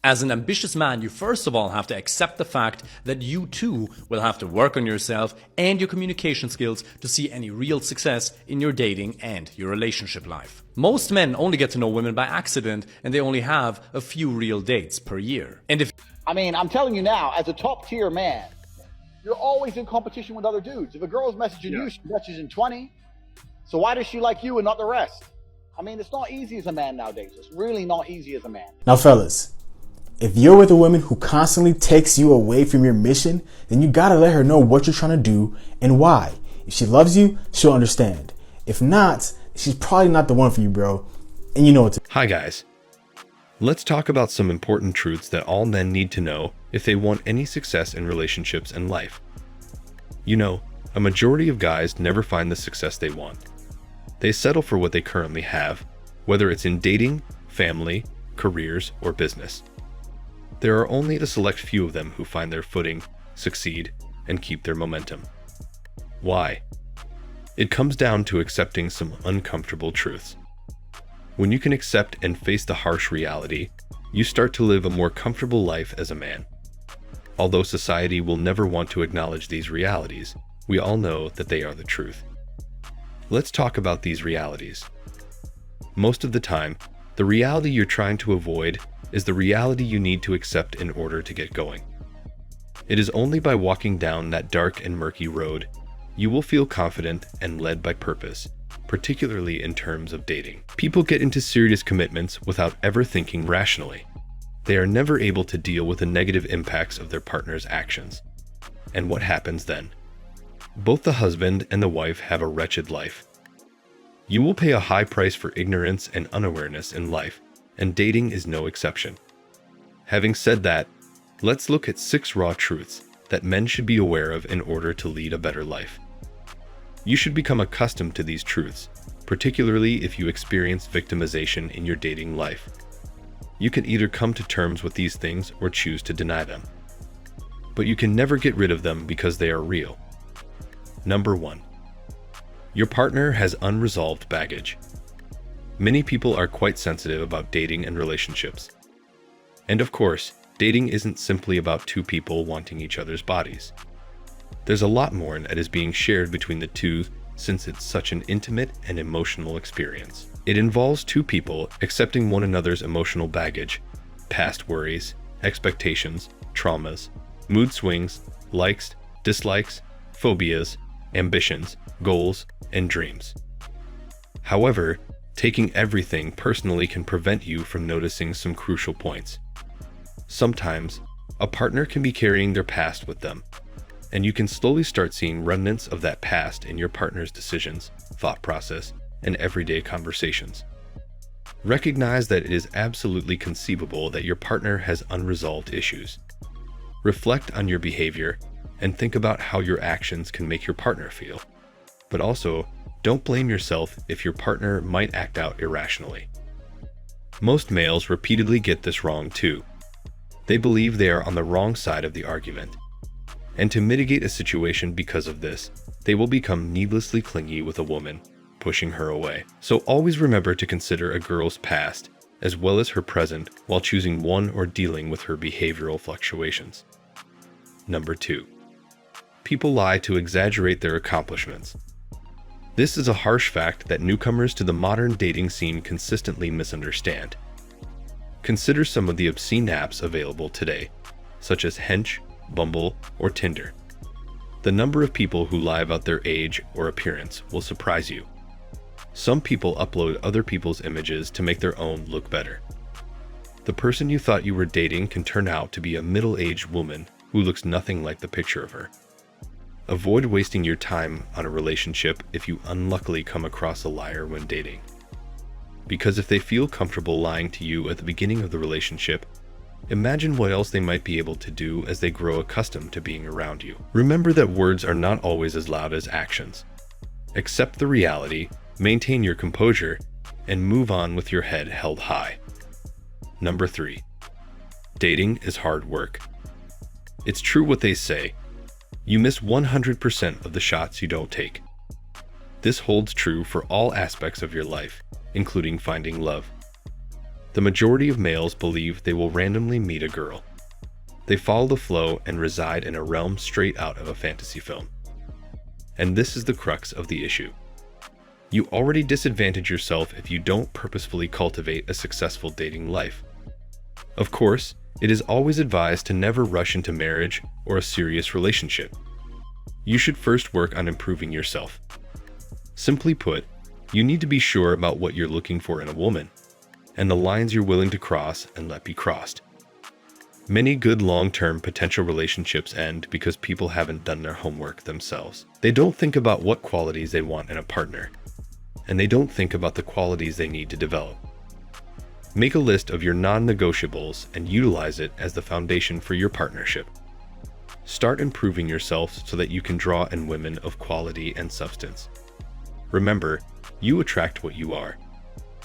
As an ambitious man, you first of all have to accept the fact that you too will have to work on yourself and your communication skills to see any real success in your dating and your relationship life. Most men only get to know women by accident, and they only have a few real dates per year. And if I'm telling you now, as a top tier man, you're always in competition with other dudes. If a girl's messaging you, she messaging 20. So why does she like you and not the rest? It's not easy as a man nowadays. It's really not easy as a man. Now, fellas, if you're with a woman who constantly takes you away from your mission, then you gotta let her know what you're trying to do and why. If she loves you, she'll understand. If not, she's probably not the one for you, bro. And you know what to do. Hi guys. Let's talk about some important truths that all men need to know if they want any success in relationships and life. You know, a majority of guys never find the success they want. They settle for what they currently have, whether it's in dating, family, careers, or business. There are only a select few of them who find their footing, succeed, and keep their momentum. Why? It comes down to accepting some uncomfortable truths. When you can accept and face the harsh reality, you start to live a more comfortable life as a man. Although society will never want to acknowledge these realities, we all know that they are the truth. Let's talk about these realities. Most of the time, the reality you're trying to avoid is the reality you need to accept in order to get going. It is only by walking down that dark and murky road you will feel confident and led by purpose, particularly in terms of dating. People get into serious commitments without ever thinking rationally. They are never able to deal with the negative impacts of their partner's actions. And what happens then? Both the husband and the wife have a wretched life. You will pay a high price for ignorance and unawareness in life, and dating is no exception. Having said that, let's look at 6 raw truths that men should be aware of in order to lead a better life. You should become accustomed to these truths, particularly if you experience victimization in your dating life. You can either come to terms with these things or choose to deny them. But you can never get rid of them because they are real. Number 1. Your partner has unresolved baggage. Many people are quite sensitive about dating and relationships. And of course, dating isn't simply about two people wanting each other's bodies. There's a lot more that is being shared between the two since it's such an intimate and emotional experience. It involves two people accepting one another's emotional baggage, past worries, expectations, traumas, mood swings, likes, dislikes, phobias, ambitions, goals, and dreams. However, taking everything personally can prevent you from noticing some crucial points. Sometimes, a partner can be carrying their past with them, and you can slowly start seeing remnants of that past in your partner's decisions, thought process, and everyday conversations. Recognize that it is absolutely conceivable that your partner has unresolved issues. Reflect on your behavior and think about how your actions can make your partner feel. But also, don't blame yourself if your partner might act out irrationally. Most males repeatedly get this wrong too. They believe they are on the wrong side of the argument. And to mitigate a situation because of this, they will become needlessly clingy with a woman, pushing her away. So always remember to consider a girl's past as well as her present while choosing one or dealing with her behavioral fluctuations. Number 2. People lie to exaggerate their accomplishments. This is a harsh fact that newcomers to the modern dating scene consistently misunderstand. Consider some of the obscene apps available today, such as Hench, Bumble, or Tinder. The number of people who lie about their age or appearance will surprise you. Some people upload other people's images to make their own look better. The person you thought you were dating can turn out to be a middle-aged woman who looks nothing like the picture of her. Avoid wasting your time on a relationship if you unluckily come across a liar when dating. Because if they feel comfortable lying to you at the beginning of the relationship, imagine what else they might be able to do as they grow accustomed to being around you. Remember that words are not always as loud as actions. Accept the reality, maintain your composure, and move on with your head held high. Number 3. Dating is hard work. It's true what they say. You miss 100% of the shots you don't take. This holds true for all aspects of your life, including finding love. The majority of males believe they will randomly meet a girl. They follow the flow and reside in a realm straight out of a fantasy film. And this is the crux of the issue. You already disadvantage yourself if you don't purposefully cultivate a successful dating life. Of course, it is always advised to never rush into marriage or a serious relationship. You should first work on improving yourself. Simply put, you need to be sure about what you're looking for in a woman, and the lines you're willing to cross and let be crossed. Many good long-term potential relationships end because people haven't done their homework themselves. They don't think about what qualities they want in a partner, and they don't think about the qualities they need to develop. Make a list of your non-negotiables and utilize it as the foundation for your partnership. Start improving yourself so that you can draw in women of quality and substance. Remember, you attract what you are.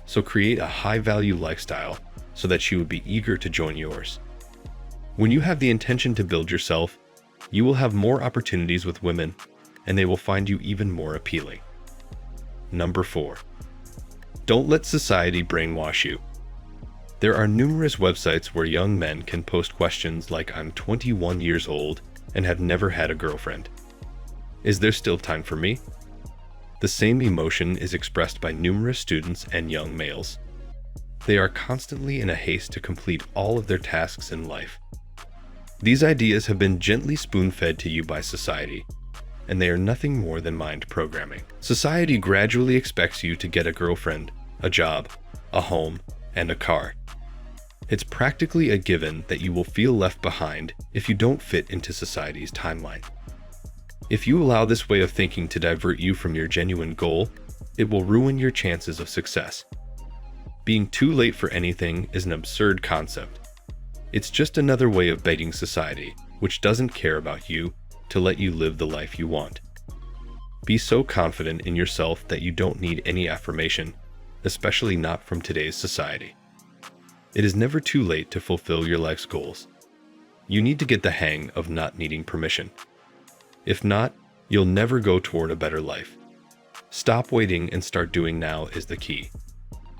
So create a high-value lifestyle so that you would be eager to join yours. When you have the intention to build yourself, you will have more opportunities with women, and they will find you even more appealing. Number 4. Don't let society brainwash you. There are numerous websites where young men can post questions like, "I'm 21 years old and have never had a girlfriend. Is there still time for me?" The same emotion is expressed by numerous students and young males. They are constantly in a haste to complete all of their tasks in life. These ideas have been gently spoon-fed to you by society, and they are nothing more than mind programming. Society gradually expects you to get a girlfriend, a job, a home, and a car. It's practically a given that you will feel left behind if you don't fit into society's timeline. If you allow this way of thinking to divert you from your genuine goal, it will ruin your chances of success. Being too late for anything is an absurd concept. It's just another way of begging society, which doesn't care about you, to let you live the life you want. Be so confident in yourself that you don't need any affirmation, especially not from today's society. It is never too late to fulfill your life's goals. You need to get the hang of not needing permission. If not, you'll never go toward a better life. Stop waiting and start doing now is the key.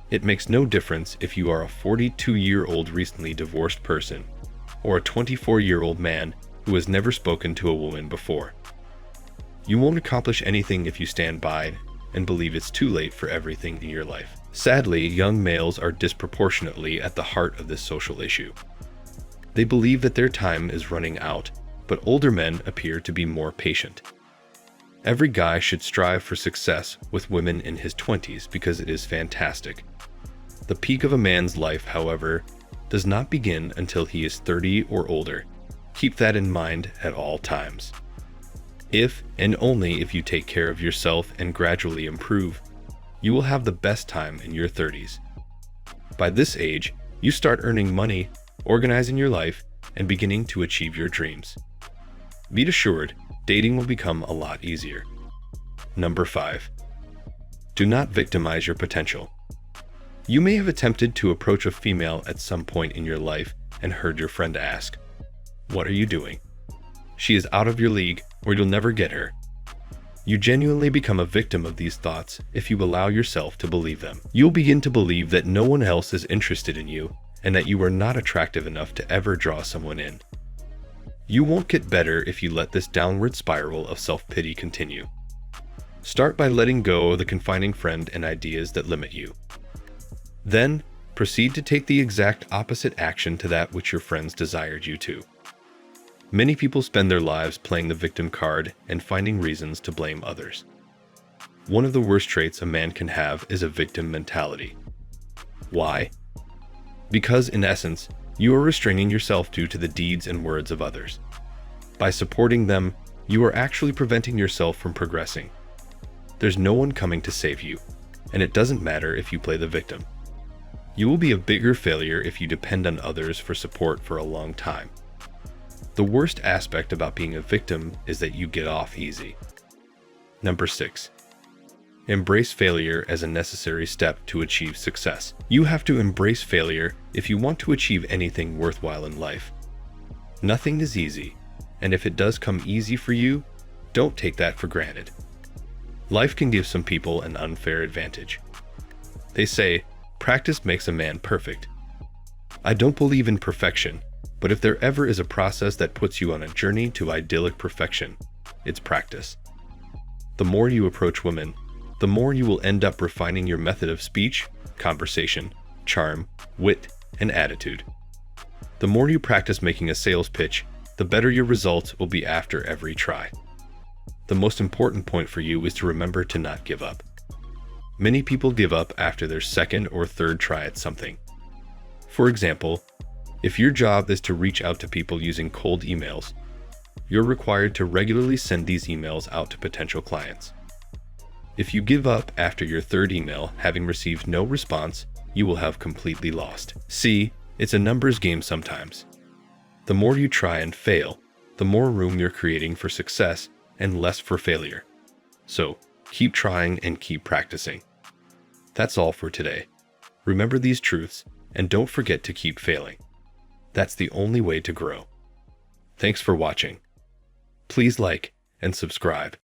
It makes no difference if you are a 42-year-old recently divorced person or a 24-year-old man who has never spoken to a woman before. You won't accomplish anything if you stand by and believe it's too late for everything in your life. Sadly, young males are disproportionately at the heart of this social issue. They believe that their time is running out, but older men appear to be more patient. Every guy should strive for success with women in his 20s because it is fantastic. The peak of a man's life, however, does not begin until he is 30 or older. Keep that in mind at all times. If, and only if you take care of yourself and gradually improve, you will have the best time in your 30s. By this age, you start earning money, organizing your life, and beginning to achieve your dreams. Be assured, dating will become a lot easier. Number 5. Do not victimize your potential. You may have attempted to approach a female at some point in your life and heard your friend ask, "What are you doing? She is out of your league, or you'll never get her." You genuinely become a victim of these thoughts if you allow yourself to believe them. You'll begin to believe that no one else is interested in you and that you are not attractive enough to ever draw someone in. You won't get better if you let this downward spiral of self-pity continue. Start by letting go of the confining friend and ideas that limit you. Then, proceed to take the exact opposite action to that which your friends desired you to. Many people spend their lives playing the victim card and finding reasons to blame others. One of the worst traits a man can have is a victim mentality. Why? Because, in essence, you are restraining yourself due to the deeds and words of others. By supporting them, you are actually preventing yourself from progressing. There's no one coming to save you, and it doesn't matter if you play the victim. You will be a bigger failure if you depend on others for support for a long time. The worst aspect about being a victim is that you get off easy. Number 6. Embrace failure as a necessary step to achieve success. You have to embrace failure if you want to achieve anything worthwhile in life. Nothing is easy, and if it does come easy for you, don't take that for granted. Life can give some people an unfair advantage. They say, practice makes a man perfect, I don't believe in perfection, but if there ever is a process that puts you on a journey to idyllic perfection, it's practice. The more you approach women, the more you will end up refining your method of speech, conversation, charm, wit, and attitude. The more you practice making a sales pitch, the better your results will be after every try. The most important point for you is to remember to not give up. Many people give up after their second or third try at something. For example, if your job is to reach out to people using cold emails, you're required to regularly send these emails out to potential clients. If you give up after your third email, having received no response, you will have completely lost. See, it's a numbers game sometimes. The more you try and fail, the more room you're creating for success and less for failure. So, keep trying and keep practicing. That's all for today. Remember these truths and don't forget to keep failing. That's the only way to grow. Thanks for watching. Please like and subscribe.